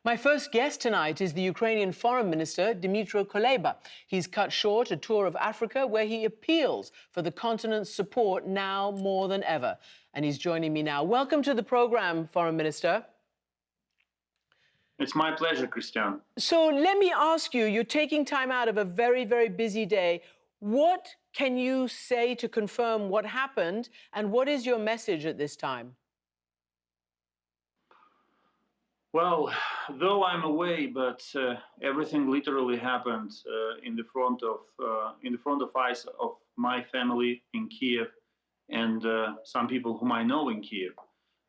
My first guest tonight is the Ukrainian Foreign Minister, Dmytro Kuleba. He's cut short a tour of Africa where he appeals for the continent's support now more than ever. And he's joining me now. Welcome to the program, Foreign Minister. It's my pleasure, Christian. So let me ask you, you're taking time out of a very, very busy day. What can you say to confirm what happened, and what is your message at this time? Well, though I'm away, but everything literally happened in the front of eyes of my family in Kiev, and some people whom I know in Kiev.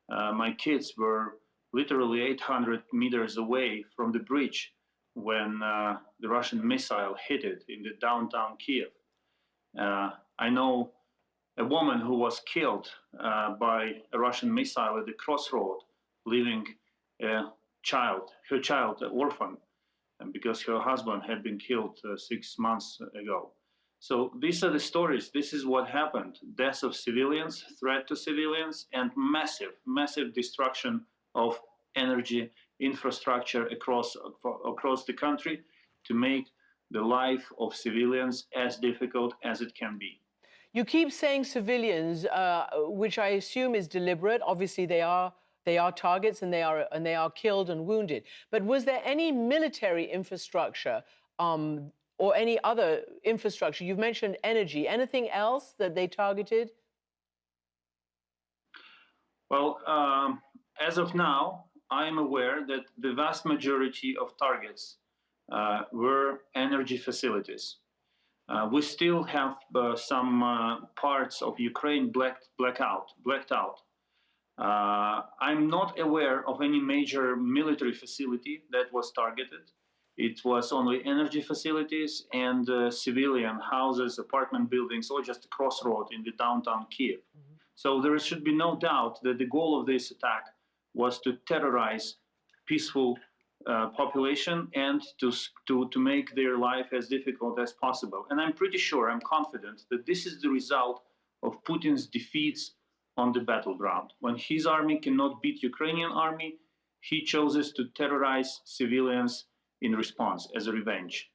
My kids were literally 800 meters away from the bridge when the Russian missile hit it in the downtown Kiev. I know a woman who was killed by a Russian missile at the crossroad, leaving her child, an orphan, and because her husband had been killed 6 months ago. So these are the stories. This is what happened: deaths of civilians, threat to civilians, and massive destruction of energy infrastructure across the country to make the life of civilians as difficult as it can be. You keep saying civilians, which I assume is deliberate. Obviously, they are targets, and they are killed and wounded. But was there any military infrastructure or any other infrastructure? You've mentioned energy. Anything else that they targeted? Well, as of now, I am aware that the vast majority of targets were energy facilities. We still have some parts of Ukraine blacked out. I'm not aware of any major military facility that was targeted. It was only energy facilities and civilian houses, apartment buildings, or just a crossroad in the downtown Kiev. Mm-hmm. So there should be no doubt that the goal of this attack was to terrorize peaceful population and to make their life as difficult as possible. And I'm pretty sure, I'm confident that this is the result of Putin's defeats on the battleground. When his army cannot beat Ukrainian army, he chooses to terrorize civilians in response as a revenge.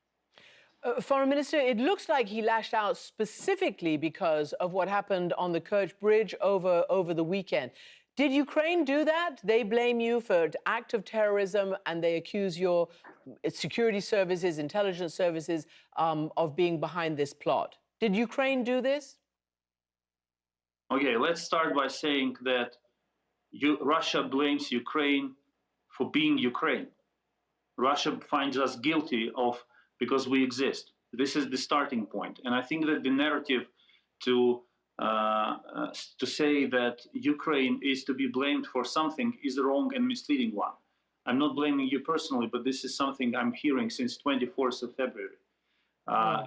Foreign Minister, it looks like he lashed out specifically because of what happened on the Kerch Bridge over the weekend. Did Ukraine do that? They blame you for an act of terrorism, and they accuse your security services, intelligence services, of being behind this plot. Did Ukraine do this? Okay, let's start by saying that Russia blames Ukraine for being Ukraine. Russia finds us guilty because we exist. This is the starting point. And I think that the narrative to say that Ukraine is to be blamed for something is a wrong and misleading one. I'm not blaming you personally, but this is something I'm hearing since 24th of February.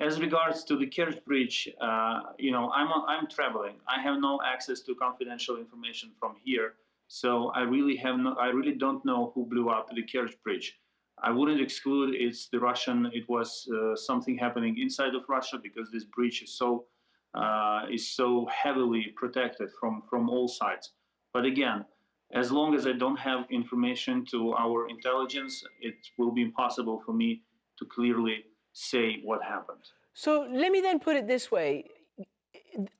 As regards to the Kerch Bridge, I'm traveling. I have no access to confidential information from here, so I really don't know who blew up the Kerch Bridge. I wouldn't exclude it was something happening inside of Russia, because this bridge is so heavily protected from all sides. But again, as long as I don't have information to our intelligence, it will be impossible for me to clearly say what happened. So let me then put it this way.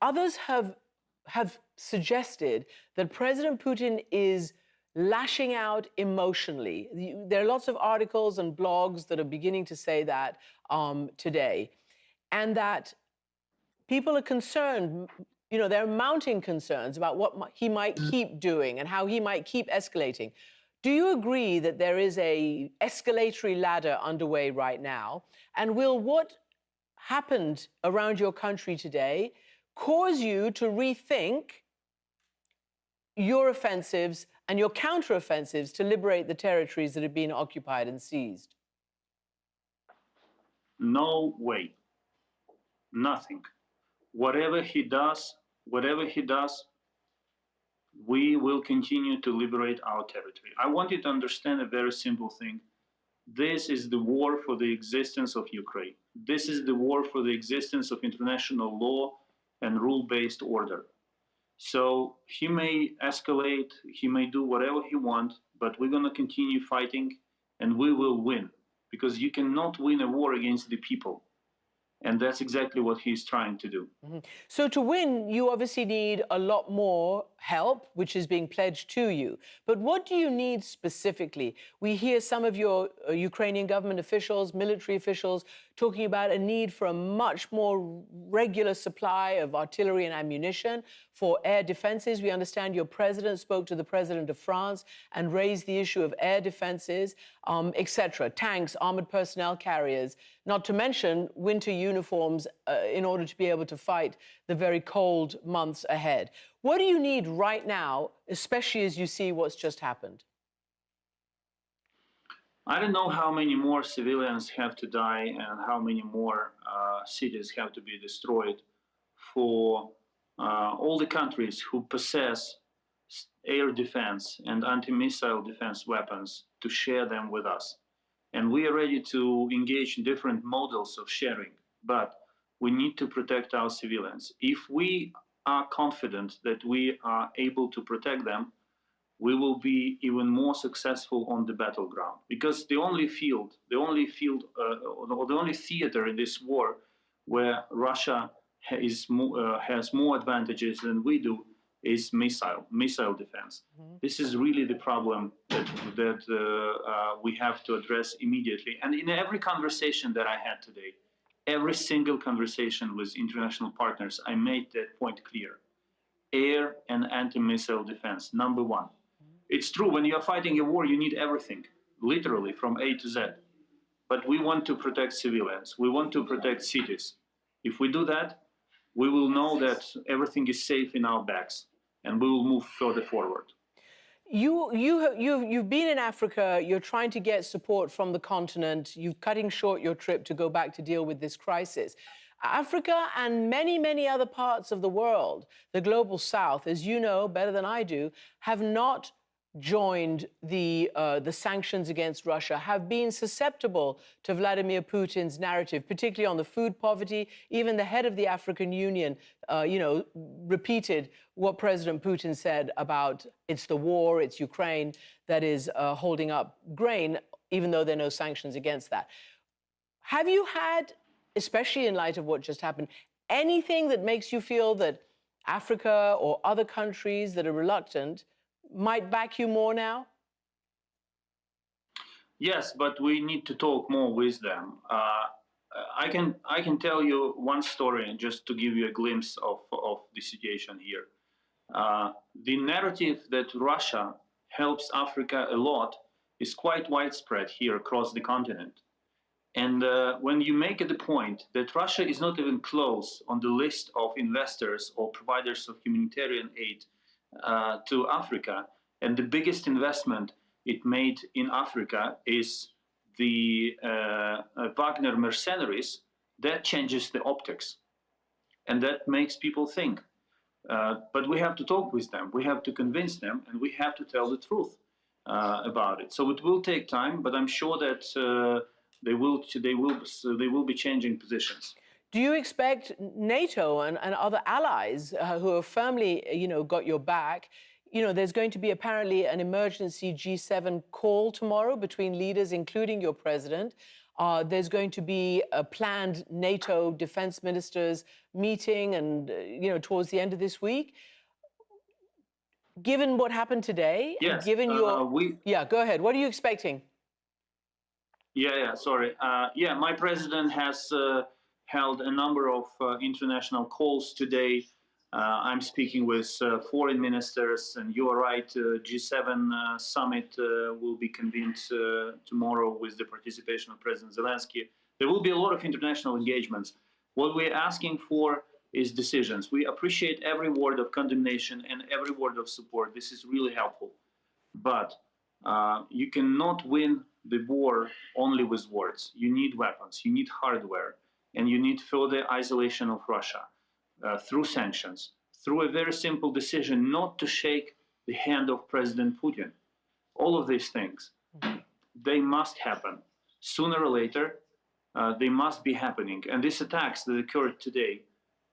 Others have suggested that President Putin is lashing out emotionally. There are lots of articles and blogs that are beginning to say that today, and that people are concerned, there are mounting concerns about what he might keep doing and how he might keep escalating. Do you agree that there is a escalatory ladder underway right now? And will what happened around your country today cause you to rethink your offensives and your counteroffensives to liberate the territories that have been occupied and seized? No way. Nothing. Whatever he does, we will continue to liberate our territory. I want you to understand a very simple thing. This is the war for the existence of Ukraine. This is the war for the existence of international law and rule-based order. So he may escalate, he may do whatever he wants, but we're going to continue fighting, and we will win, because you cannot win a war against the people. And that's exactly what he's trying to do. So to win, you obviously need a lot more help, which is being pledged to you. But what do you need specifically? We hear some of your Ukrainian government officials, military officials, talking about a need for a much more regular supply of artillery and ammunition for air defenses. We understand your president spoke to the president of France and raised the issue of air defenses, etc., tanks, armored personnel carriers, not to mention winter uniforms in order to be able to fight the very cold months ahead. What do you need right now, especially as you see what's just happened? I don't know how many more civilians have to die and how many more cities have to be destroyed for all the countries who possess air defense and anti-missile defense weapons to share them with us. And we are ready to engage in different models of sharing, but we need to protect our civilians. If we are confident that we are able to protect them, we will be even more successful on the battleground. Because the only theater in this war where Russia has more advantages than we do is missile defense. This is really the problem that we have to address immediately. And in every conversation that I had today, every single conversation with international partners, I made that point clear. Air and anti-missile defense, number one. It's true, when you're fighting a war, you need everything, literally from A to Z. But we want to protect civilians. We want to protect cities. If we do that, we will know that everything is safe in our backs, and we will move further forward. You've been in Africa. You're trying to get support from the continent. You're cutting short your trip to go back to deal with this crisis. Africa and many, many other parts of the world, the global south, as you know better than I do, have not joined the sanctions against Russia, have been susceptible to Vladimir Putin's narrative, particularly on the food poverty. Even the head of the African Union, repeated what President Putin said about it's the war, it's Ukraine that is holding up grain, even though there are no sanctions against that. Have you had, especially in light of what just happened, anything that makes you feel that Africa or other countries that are reluctant might back you more now? Yes, but we need to talk more with them. I can tell you one story just to give you a glimpse of the situation here. The narrative that Russia helps Africa a lot is quite widespread here across the continent. And when you make it the point that Russia is not even close on the list of investors or providers of humanitarian aid to Africa, and the biggest investment it made in Africa is the Wagner mercenaries, that changes the optics. And that makes people think. But we have to talk with them, we have to convince them, and we have to tell the truth about it. So it will take time, but I'm sure that they will be changing positions. Do you expect NATO and other allies who have firmly, got your back? There's going to be apparently an emergency G7 call tomorrow between leaders, including your president. There's going to be a planned NATO defense ministers meeting, and towards the end of this week. Given what happened today, yes, given your go ahead. What are you expecting? Sorry. My president has held a number of international calls today. I'm speaking with foreign ministers, and you are right, G7 summit will be convened tomorrow with the participation of President Zelensky. There will be a lot of international engagements. What we're asking for is decisions. We appreciate every word of condemnation and every word of support. This is really helpful. But you cannot win the war only with words. You need weapons, you need hardware, and you need further isolation of Russia. Through sanctions, through a very simple decision not to shake the hand of President Putin. All of these things, they must happen. Sooner or later, they must be happening. And these attacks that occurred today,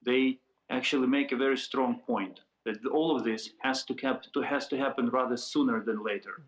they actually make a very strong point that all of this has to happen rather sooner than later.